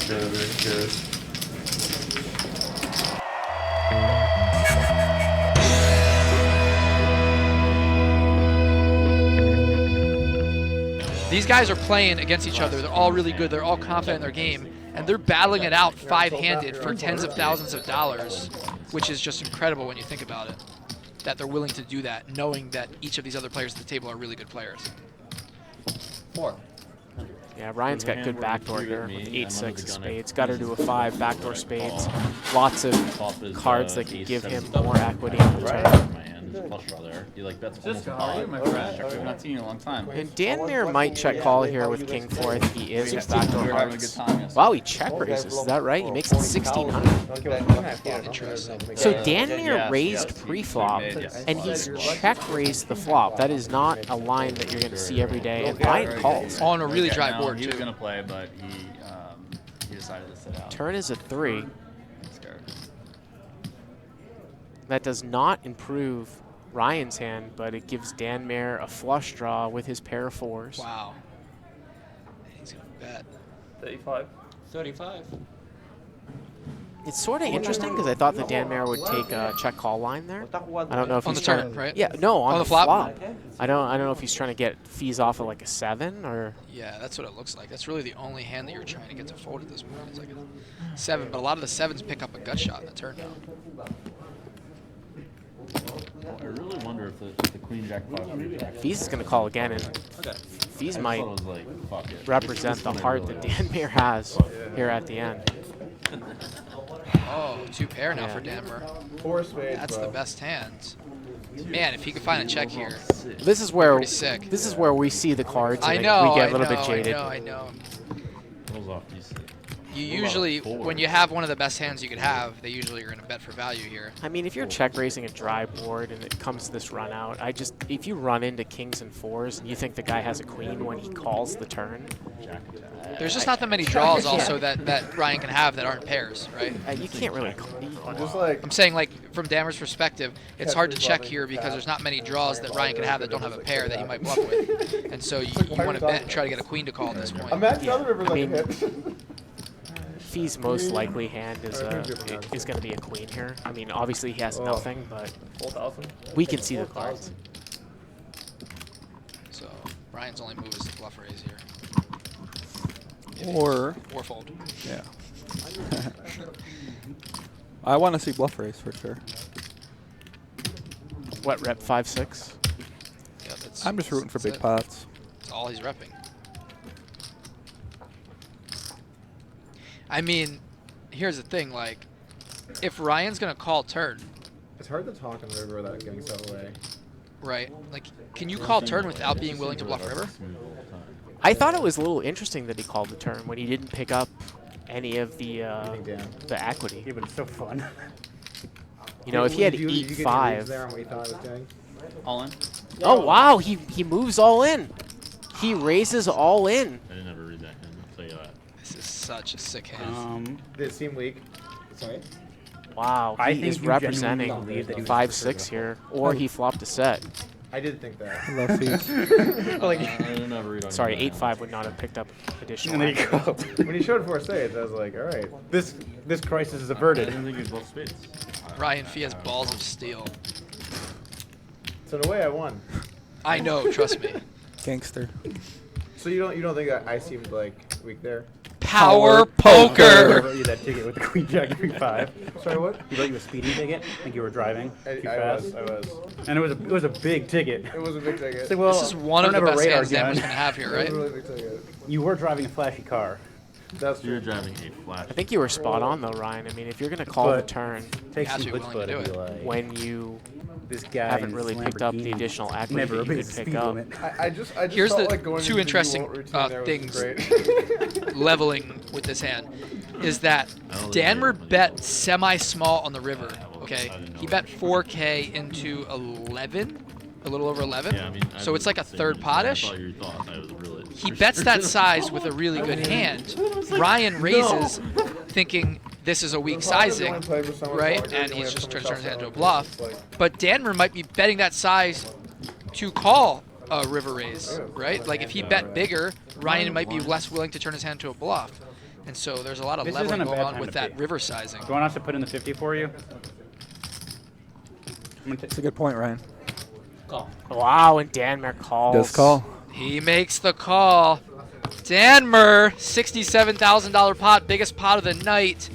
These guys are playing against each other. They're all really good. They're all confident in their game. And they're battling it out five-handed for tens of thousands of dollars, which is just incredible when you think about it, that they're willing to do that, knowing that each of these other players at the table are really good players. Yeah, Ryan's got good backdoor here with 8-6 of spades. Gutter to a 5, backdoor spades. Lots of cards that can give him more equity on the turn. Just call you, my friend. I've not seen you in a long time. And Danmerrrrrr might check call here with king 4. I think he is with backdoor hearts. Time, Wow, he check raises. Is that right? He makes it 1,600. Interesting. So Danmerrrrr raised pre-flop, and he's check raised the flop. That is not a line that you're going to see every day. And Ryan calls. On a really dry board, he too. was going to play, but he decided to sit out. Turn is a 3. That does not improve Ryan's hand, but it gives Danmerrrrr a flush draw with his pair of 4s. Wow. He's going to bet. 35. 35. It's sort of interesting because I thought that Danmerrrrr would take a check call line there. I don't know if On he's the trying turn, to, right? Yeah, no, on the the flop? flop. I don't know if he's trying to get fees off of like a 7 or. Yeah, that's what it looks like. That's really the only hand that you're trying to get to fold at this point. It's like a 7, but a lot of the 7s pick up a gut shot in the turn now. I really wonder if the queen jack 5 Fees is going to call again, and Fees might represent the heart that Danmerrrrr has here at the end. Oh, 2 pair now for Danmerrrrr. 4 spades. That's the best hand. Man, if he could find a check here. This is where Pretty sick. This is where we see the cards. I And know. we get a I little know, bit jaded. I know. You usually, when you have one of the best hands you could have, they usually are going to bet for value here. I mean, if you're check raising a dry board and it comes to this run out, if you run into kings and 4s and you think the guy has a queen when he calls the turn, there's just not that many draws also that Ryan can have that aren't pairs, right? You can't really. I'm saying, like, from Danmerrrr's perspective, it's hard to check here because there's not many draws that Ryan can have that don't have a pair that he might bluff with. And so you want to bet and try to get a queen to call at this point. Imagine other rivers like a hit. Fee's most likely hand is going to be a queen here. I mean, obviously he has nothing, but we can see the cards. So Ryan's only move is to bluff raise here. Or fold. Yeah. I want to see bluff raise for sure. What, rep 5-6? Yeah, I'm just rooting for big pots. That's all he's repping. I mean, here's the thing, like, if Ryan's going to call turn. It's hard to talk on the river without getting set away. Right. Like, can you call turn without being willing to bluff river? I thought it was a little interesting that he called the turn when he didn't pick up any of the equity. Yeah, but it's so fun. You know, if he had 8-5. All in? Oh, wow, he moves all in. He raises all in. I didn't ever read that hand, I'll tell you that. This is such a sick hand. Did it seem weak? Sorry? Wow, he is representing 5-6 here, or he flopped a set. I did think that. I love Fees. Sorry, 8-5 would not have picked up additional. There you go. When he showed 4 spades, I was like, all right. This crisis is averted. I didn't think he was both spades. Ryan Fee has balls of steel. So in a way, I won. I know, trust me. Gangster. So you don't think that I seemed like weak there? Power poker. I wrote you that ticket with the queen jack 3-5. Sorry, what? He wrote you a speeding ticket. I think you were driving too fast. I was. And it was a big ticket. It was a big ticket. It's like, well, This is one of I the don't have best a radar hands Danmerrrr's gun. going to have here, right? It was a really big ticket. You were driving a flashy car. That's You're true. driving a flash. I think you were spot on, though, Ryan. I mean, if you're going to call the But- turn Takes Has some to be willing to chutzpah do be it. like, when you this guy haven't in really his picked up the Lamborghini additional equity never that you obeys could the pick speed up. limit. I just Here's felt the like going two into interesting routine there was things great. leveling with this hand is that Danmerrrrr bet semi-small on the river, okay? He bet 4K into 11, a little over 11. Yeah, I mean, So it's like a third pot-ish. Really He bets that size with a really good hand. Ryan raises thinking this is a weak sizing, right? And he's just trying to turn his hand into a bluff. But Danmerrrr might be betting that size to call a river raise, right? Like if he bet bigger, Ryan might be less willing to turn his hand to a bluff. And so there's a lot of This leveling isn't a going bad on time with to that pay. river sizing. Do you want us to put in the 50 for you? That's a good point, Ryan. Wow, and Danmerrrrrr calls. Does call. He makes the call. Danmerrrrrrr, $67,000 pot, biggest pot of the night.